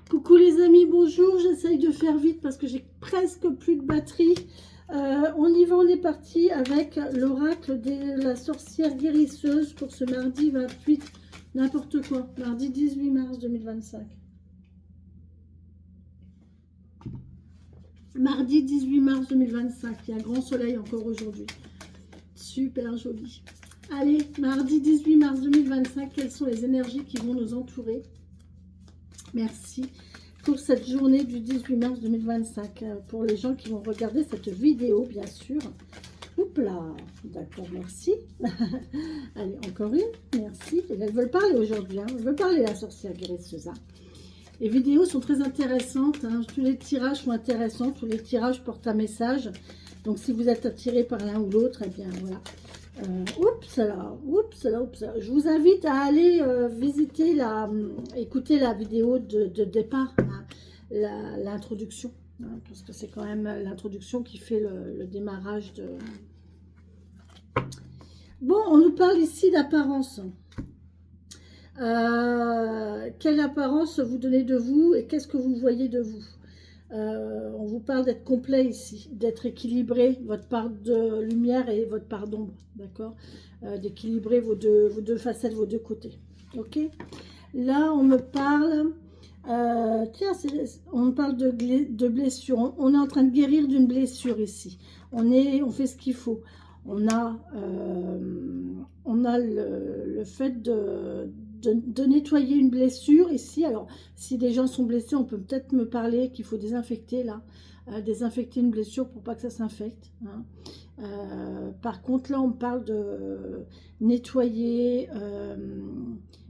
Coucou les amis, bonjour. J'essaye de faire vite parce que j'ai presque plus de batterie. On y va, on est parti avec l'oracle de la sorcière guérisseuse pour ce mardi 28, n'importe quoi, mardi 18 mars 2025. Mardi 18 mars 2025, il y a grand soleil encore aujourd'hui. Super joli. Allez, mardi 18 mars 2025, quelles sont les énergies qui vont nous entourer? Merci pour cette journée du 18 mars 2025. Pour les gens qui vont regarder cette vidéo, bien sûr. Oups là, d'accord, merci. Allez, encore une, merci. Elles veulent parler aujourd'hui, hein. Elles veulent parler, la sorcière guérisseuse. Les vidéos sont très intéressantes, hein. Tous les tirages sont intéressants, tous les tirages portent un message. Donc si vous êtes attiré par l'un ou l'autre, eh bien voilà. Oups là, oups là, oups là. Je vous invite à aller visiter écouter la vidéo de départ, hein, l'introduction, hein, parce que c'est quand même l'introduction qui fait le démarrage de... Bon, on nous parle ici d'apparence. Quelle apparence vous donnez de vous et qu'est-ce que vous voyez de vous? On vous parle d'être complet ici, d'être équilibré, votre part de lumière et votre part d'ombre, d'accord? D'équilibrer vos deux facettes, vos deux côtés, ok? Là, on me parle, tiens, on me parle de blessure. On est en train de guérir d'une blessure ici. On fait ce qu'il faut. On a le fait de nettoyer une blessure ici. Alors, si des gens sont blessés, on peut peut-être me parler qu'il faut désinfecter là. Désinfecter une blessure pour pas que ça s'infecte, hein. Par contre, là, on parle de nettoyer,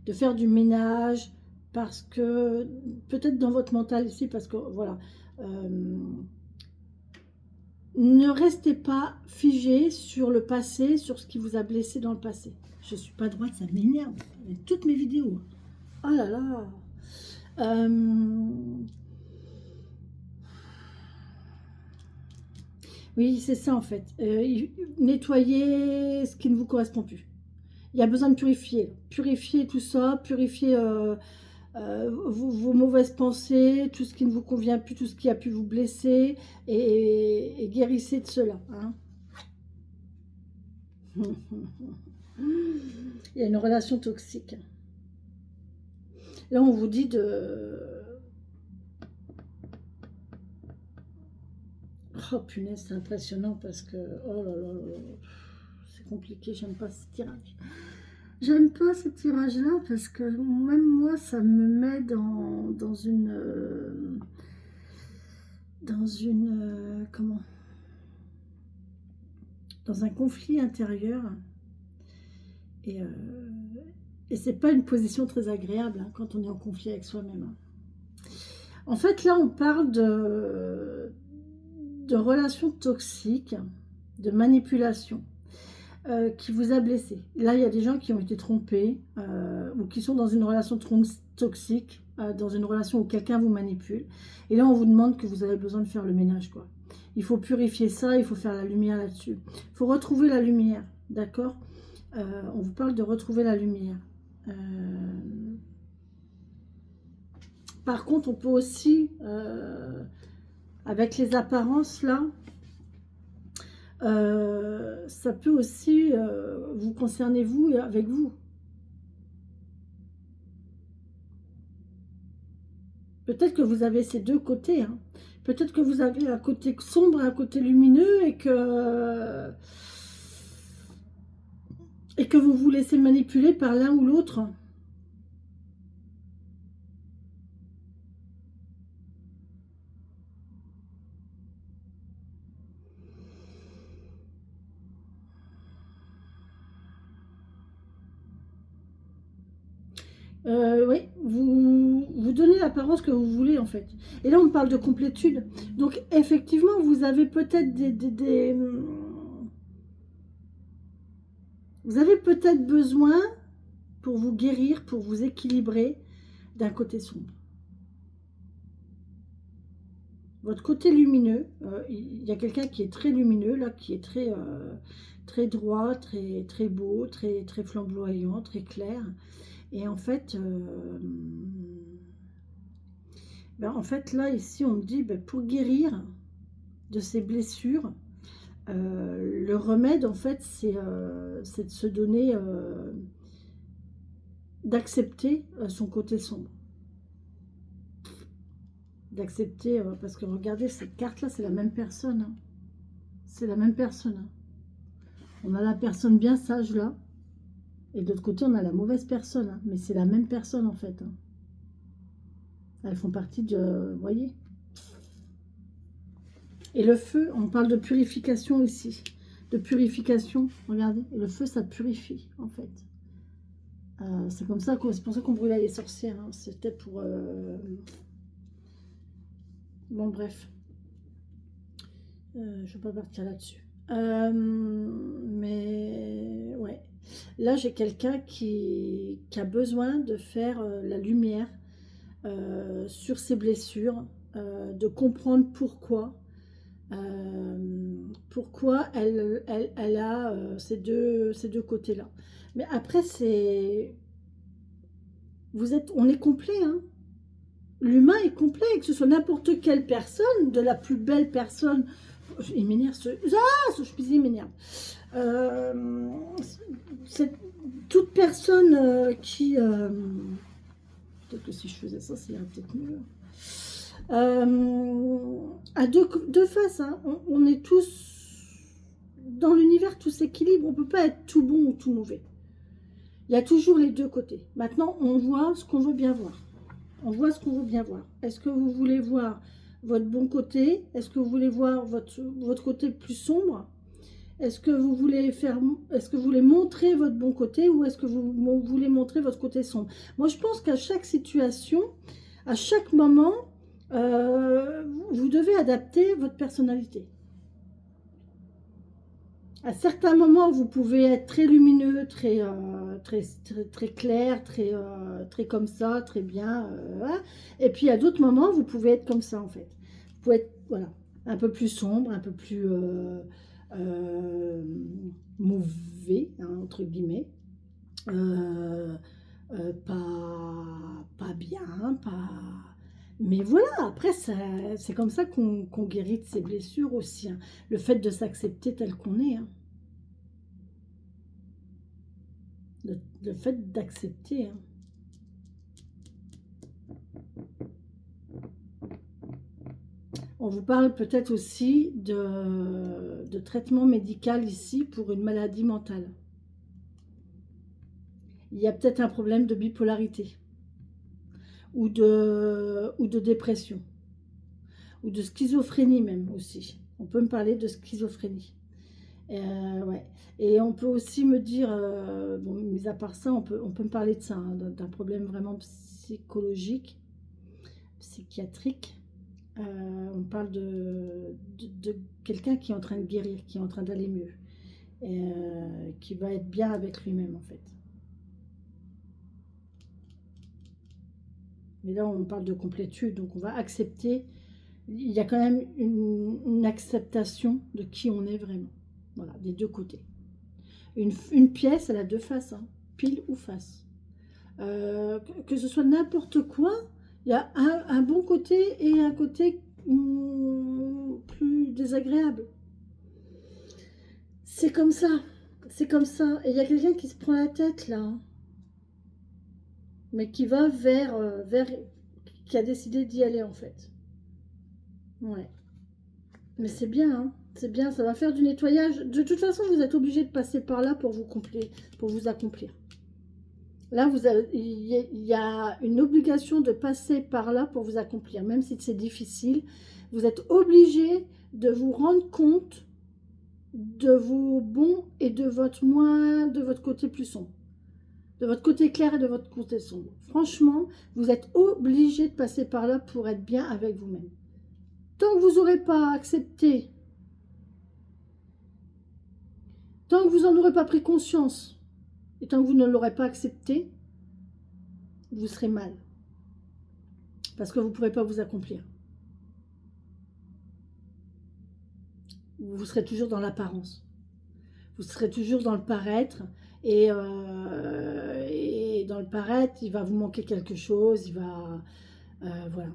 de faire du ménage, parce que, peut-être dans votre mental ici, parce que, voilà, ne restez pas figé sur le passé, sur ce qui vous a blessé dans le passé. Je suis pas droite, ça m'énerve. Avec toutes mes vidéos. Oh là là. Oui, c'est ça en fait. Nettoyer ce qui ne vous correspond plus. Il y a besoin de purifier. Purifier tout ça, purifier vos mauvaises pensées, tout ce qui ne vous convient plus, tout ce qui a pu vous blesser, et guérissez de cela, hein. Il y a une relation toxique. Là, on vous dit de... Oh punaise, c'est impressionnant parce que... Oh là là là, c'est compliqué, j'aime pas ce tirage. J'aime pas ce tirage-là parce que même moi, ça me met dans une... comment? Dans un conflit intérieur. Et c'est pas une position très agréable, hein, quand on est en conflit avec soi-même, hein. En fait, là, on parle de relations toxiques, de manipulation, qui vous a blessé. Là, il y a des gens qui ont été trompés, ou qui sont dans une relation toxique, dans une relation où quelqu'un vous manipule. Et là, on vous demande que vous avez besoin de faire le ménage, quoi. Il faut purifier ça, il faut faire la lumière là-dessus. Il faut retrouver la lumière, d'accord? On vous parle de retrouver la lumière. Par contre, on peut aussi, avec les apparences là, ça peut aussi vous concerner vous et avec vous. Peut-être que vous avez ces deux côtés, hein. Peut-être que vous avez un côté sombre et un côté lumineux et que vous vous laissez manipuler par l'un ou l'autre. Oui, vous donnez l'apparence que vous voulez en fait. Et là, on parle de complétude. Donc, effectivement, vous avez peut-être vous avez peut-être besoin, pour vous guérir, pour vous équilibrer, d'un côté sombre. Votre côté lumineux, il y a quelqu'un qui est très lumineux, là, qui est très, très droit, très, très beau, très, très flamboyant, très clair. Et en fait, Ben, en fait, là, ici, on me dit, ben, pour guérir de ces blessures, le remède, en fait, c'est de se donner, d'accepter son côté sombre. D'accepter, parce que regardez, cette carte-là, c'est la même personne. Hein. C'est la même personne. Hein. On a la personne bien sage, là. Et de l'autre côté, on a la mauvaise personne. Hein. Mais c'est la même personne, en fait. Hein. Elles font partie de... Vous voyez? Et le feu, on parle de purification ici. De purification, regardez. Et le feu, ça purifie, en fait. C'est comme ça, c'est pour ça qu'on brûlait les sorcières. Hein. C'était pour... Bon, bref. Je ne vais pas partir là-dessus. Mais, ouais. Là, j'ai quelqu'un qui a besoin de faire la lumière sur ses blessures, de comprendre pourquoi elle a ces deux côtés-là. Mais après, on est complet, hein. L'humain est complet, que ce soit n'importe quelle personne, de la plus belle personne. Il m'énerve ce ch'pisi m'énerve. C'est toute personne qui... peut-être que si je faisais ça, c'est peut-être mieux. À deux faces, hein. On est tous... Dans l'univers, tout s'équilibre. On ne peut pas être tout bon ou tout mauvais. Il y a toujours les deux côtés. Maintenant, on voit ce qu'on veut bien voir. On voit ce qu'on veut bien voir. Est-ce que vous voulez voir votre bon côté? Est-ce que vous voulez voir votre côté plus sombre? Est-ce que vous voulez montrer votre bon côté ou est-ce que vous voulez montrer votre côté sombre? Moi, je pense qu'à chaque situation, à chaque moment, vous devez adapter votre personnalité. À certains moments, vous pouvez être très lumineux, très clair, très comme ça, très bien. Et puis, à d'autres moments, vous pouvez être comme ça, en fait. Vous pouvez être, voilà, un peu plus sombre, un peu plus mauvais, hein, entre guillemets. Pas bien, pas... Mais voilà, après, c'est comme ça qu'on guérit de ses blessures aussi. Hein. Le fait de s'accepter tel qu'on est. Hein. Le fait d'accepter. Hein. On vous parle peut-être aussi de traitement médical ici pour une maladie mentale. Il y a peut-être un problème de bipolarité ou de dépression ou de schizophrénie même aussi. On peut me parler de schizophrénie. Ouais. Et on peut aussi me dire, bon, mis à part ça, on peut me parler de ça, hein, d'un problème vraiment psychologique, psychiatrique. On parle de quelqu'un qui est en train de guérir, qui est en train d'aller mieux, qui va être bien avec lui-même en fait. Mais là, on parle de complétude, donc on va accepter. Il y a quand même une acceptation de qui on est vraiment. Voilà, des deux côtés. Une pièce, elle a deux faces, hein, pile ou face. Que ce soit n'importe quoi, il y a un bon côté et un côté plus désagréable. C'est comme ça. C'est comme ça. Et il y a quelqu'un qui se prend la tête là. Hein. Mais qui va vers qui a décidé d'y aller en fait. Ouais. Mais c'est bien, hein. C'est bien, ça va faire du nettoyage. De toute façon, vous êtes obligé de passer par là pour vous accomplir. Là, il y a une obligation de passer par là pour vous accomplir. Même si c'est difficile, vous êtes obligé de vous rendre compte de vos bons et de votre côté plus sombre. De votre côté clair et de votre côté sombre. Franchement, vous êtes obligé de passer par là pour être bien avec vous-même. Tant que vous n'aurez pas accepté, tant que vous n'en aurez pas pris conscience, et tant que vous ne l'aurez pas accepté, vous serez mal. Parce que vous ne pourrez pas vous accomplir. Vous serez toujours dans l'apparence. Vous serez toujours dans le paraître. Et dans le paraître, il va vous manquer quelque chose. Il va... voilà.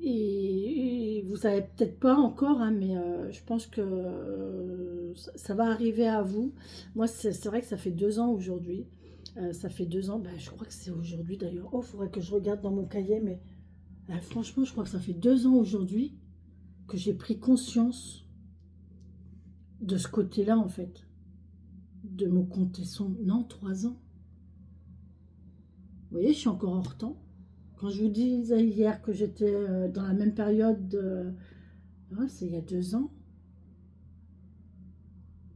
Et vous savez peut-être pas encore, hein, mais je pense que ça va arriver à vous. Moi, c'est vrai que ça fait 2 ans aujourd'hui. Ça fait 2 ans, ben, je crois que c'est aujourd'hui d'ailleurs. Oh, il faudrait que je regarde dans mon cahier, mais franchement, je crois que ça fait 2 ans aujourd'hui que j'ai pris conscience de ce côté-là, en fait. De me compter son... Non, 3 ans. Vous voyez, je suis encore en temps. Quand je vous disais hier que j'étais dans la même période, ouais, c'est il y a 2 ans,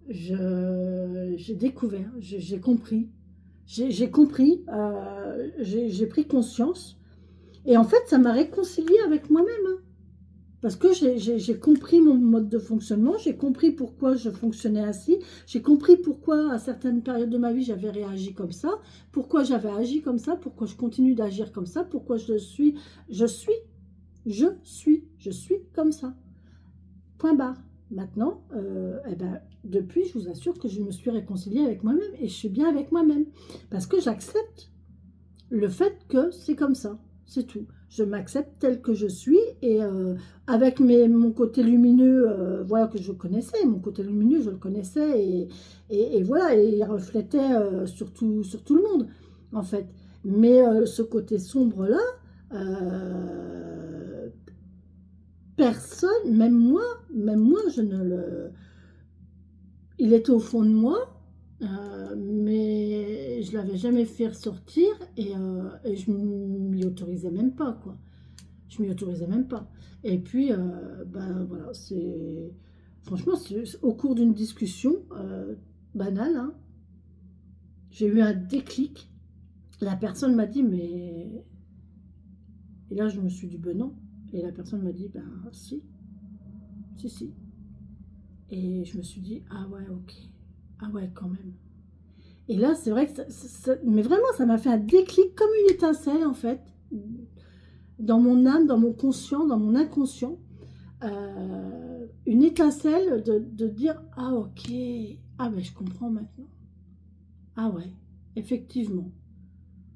j'ai découvert, j'ai compris. J'ai compris, j'ai pris conscience. Et en fait, ça m'a réconciliée avec moi-même. Hein. Parce que j'ai compris mon mode de fonctionnement, j'ai compris pourquoi je fonctionnais ainsi, j'ai compris pourquoi à certaines périodes de ma vie j'avais réagi comme ça, pourquoi j'avais agi comme ça, pourquoi je continue d'agir comme ça, pourquoi je suis comme ça. Point barre. Maintenant, eh ben, depuis, je vous assure que je me suis réconciliée avec moi-même et je suis bien avec moi-même. Parce que j'accepte le fait que c'est comme ça, c'est tout. Je m'accepte tel que je suis et avec mon côté lumineux, voilà que je connaissais, mon côté lumineux, je le connaissais et voilà, et il reflétait sur tout le monde, en fait. Mais ce côté sombre-là, personne, même moi, je ne le... Il était au fond de moi, mais je l'avais jamais fait ressortir et je m'y autorisais même pas, quoi. Je m'y autorisais même pas. Et puis, ben voilà, c'est... Franchement, au cours d'une discussion banale, hein, j'ai eu un déclic. La personne m'a dit, mais... Et là, je me suis dit, ben non. Et la personne m'a dit, ben si, si. Et je me suis dit, ah ouais, ok. Ah ouais, quand même. Et là, c'est vrai que mais vraiment, ça m'a fait un déclic comme une étincelle, en fait, dans mon âme, dans mon conscient, dans mon inconscient. Une étincelle de dire, ah ok, ah ben je comprends maintenant. Ah ouais, effectivement.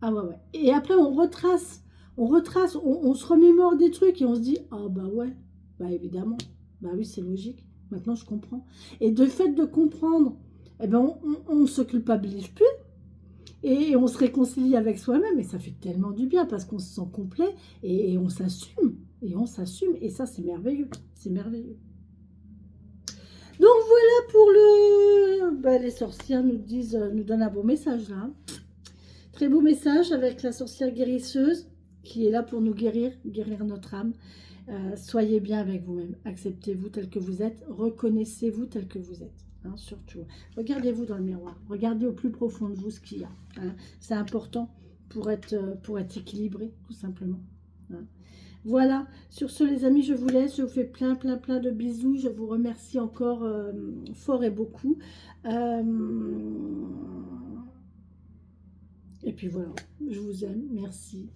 Ah ouais, ouais. Et après, on retrace, on se remémore des trucs et on se dit, ah bah ouais, bah évidemment, bah oui, c'est logique. Maintenant, je comprends. Et de fait de comprendre, eh ben, on ne se culpabilise plus et on se réconcilie avec soi-même. Et ça fait tellement du bien parce qu'on se sent complet et on s'assume. Et on s'assume. Et ça, c'est merveilleux. C'est merveilleux. Donc voilà pour le... Ben, les sorcières nous donnent un beau message là. Hein. Très beau message avec la sorcière guérisseuse qui est là pour nous guérir notre âme. Soyez bien avec vous-même, acceptez-vous tel que vous êtes, reconnaissez-vous tel que vous êtes, hein, surtout. Regardez-vous dans le miroir, regardez au plus profond de vous ce qu'il y a. Hein. C'est important pour être équilibré, tout simplement. Hein. Voilà, sur ce les amis, je vous laisse, je vous fais plein de bisous, je vous remercie encore fort et beaucoup. Et puis voilà, je vous aime, merci.